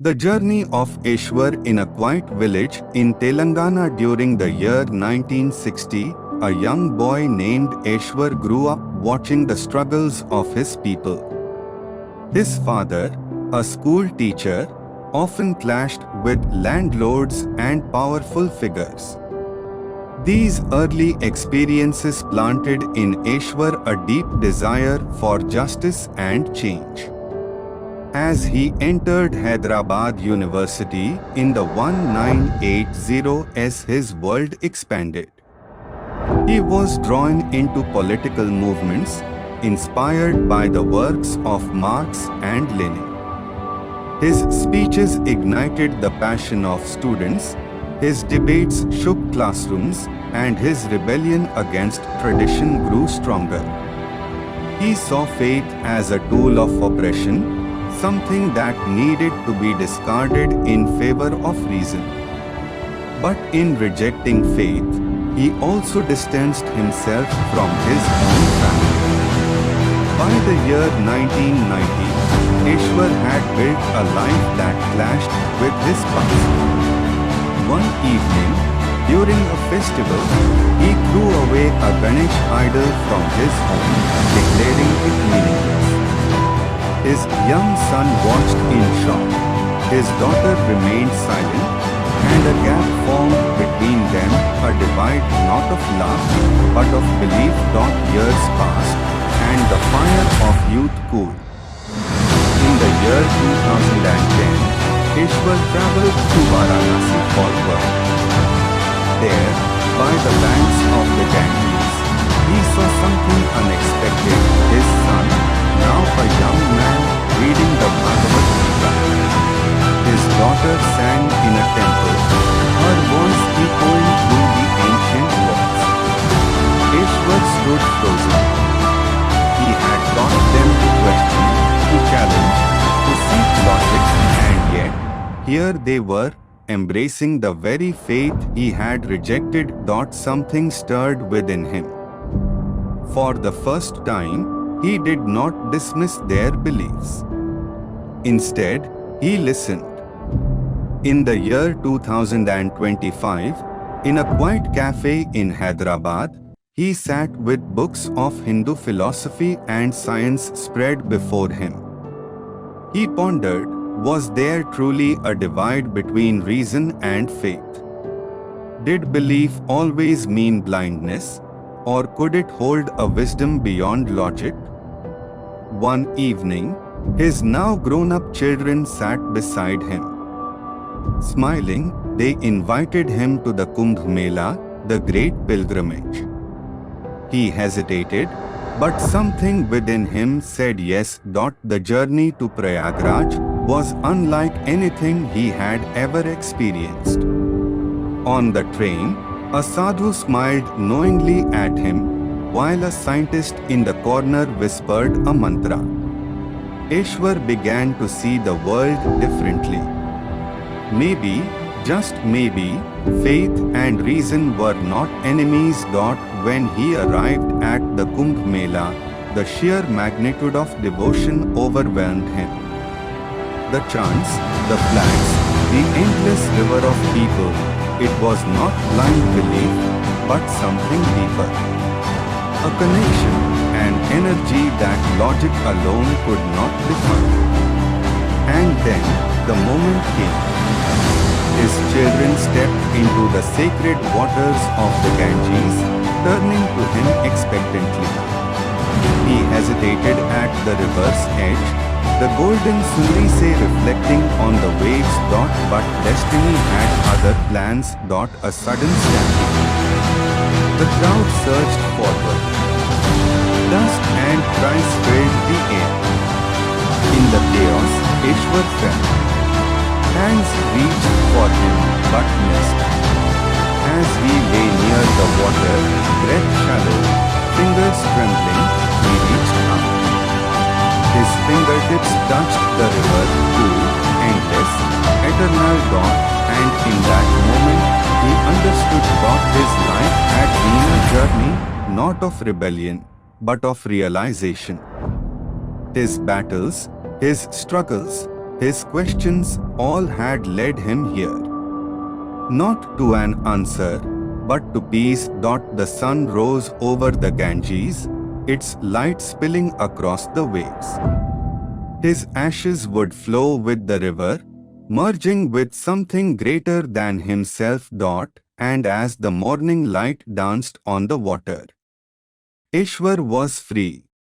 The journey of Ishwar in a quiet village in Telangana during the year 1960, a young boy named Ishwar grew up watching the struggles of his people. His father, a school teacher, often clashed with landlords and powerful figures. These early experiences planted in Ishwar a deep desire for justice and change. As he entered Hyderabad University in the 1980s, his world expanded. He was drawn into political movements, inspired by the works of Marx and Lenin. His speeches ignited the passion of students, his debates shook classrooms, and his rebellion against tradition grew stronger. He saw faith as a tool of oppression, something that needed to be discarded in favor of reason. But in rejecting faith, he also distanced himself from his own family. By the year 1990, Ishwar had built a life that clashed with his past. One evening, during a festival, he threw away a Ganesh idol from his home, declaring it meaningless. His young son watched in shock. His daughter remained silent, and a gap formed between them, a divide not of love, but of belief. Years passed, and the fire of youth cooled. In the year 2010, Ishwar traveled to Varanasi for work. There, by the banks of the Ganges, he saw something unexpected. His son, now a young man, reading the Bhagavad Gita. His daughter sang in a temple, her voice echoing through the ancient walls. Ishwar stood frozen. He had taught them to question, to challenge, to seek logic, and yet, here they were, embracing the very faith he had rejected. Something stirred within him. For the first time, he did not dismiss their beliefs. Instead, he listened. In the year 2025, in a quiet cafe in Hyderabad, he sat with books of Hindu philosophy and science spread before him. He pondered, was there truly a divide between reason and faith? Did belief always mean blindness, or could it hold a wisdom beyond logic? One evening, his now grown-up children sat beside him. Smiling, they invited him to the Kumbh Mela, the great pilgrimage. He hesitated, but something within him said yes. The journey to Prayagraj was unlike anything he had ever experienced. On the train, a sadhu smiled knowingly at him, while a scientist in the corner whispered a mantra. Ishwar began to see the world differently. Maybe, just maybe, faith and reason were not enemies. When he arrived at the Kumbh Mela, the sheer magnitude of devotion overwhelmed him. The chants, the flags, the endless river of people, it was not blind belief, but something deeper. A connection, an energy that logic alone could not define. And then, the moment came. His children stepped into the sacred waters of the Ganges, turning to him expectantly. He hesitated at the river's edge, the golden Sunrise reflecting on the waves. But destiny had other plans. A sudden stampede. The crowd surged forward. Dust and cries filled the air. In the chaos, Ishwar fell. Hands reached for him, but missed. As he lay near the water, breath shallow, fingers trembling, he reached up. His fingertips touched the river, cool, endless, eternal. And in that moment, he understood his life had been a journey, not of rebellion, but of realization. His battles, his struggles, His questions all had led him here. Not to an answer, but to peace. The sun rose over the Ganges, its light spilling across the waves. His ashes would flow with the river, merging with something greater than himself. And as the morning light danced on the water, Ishwar was free.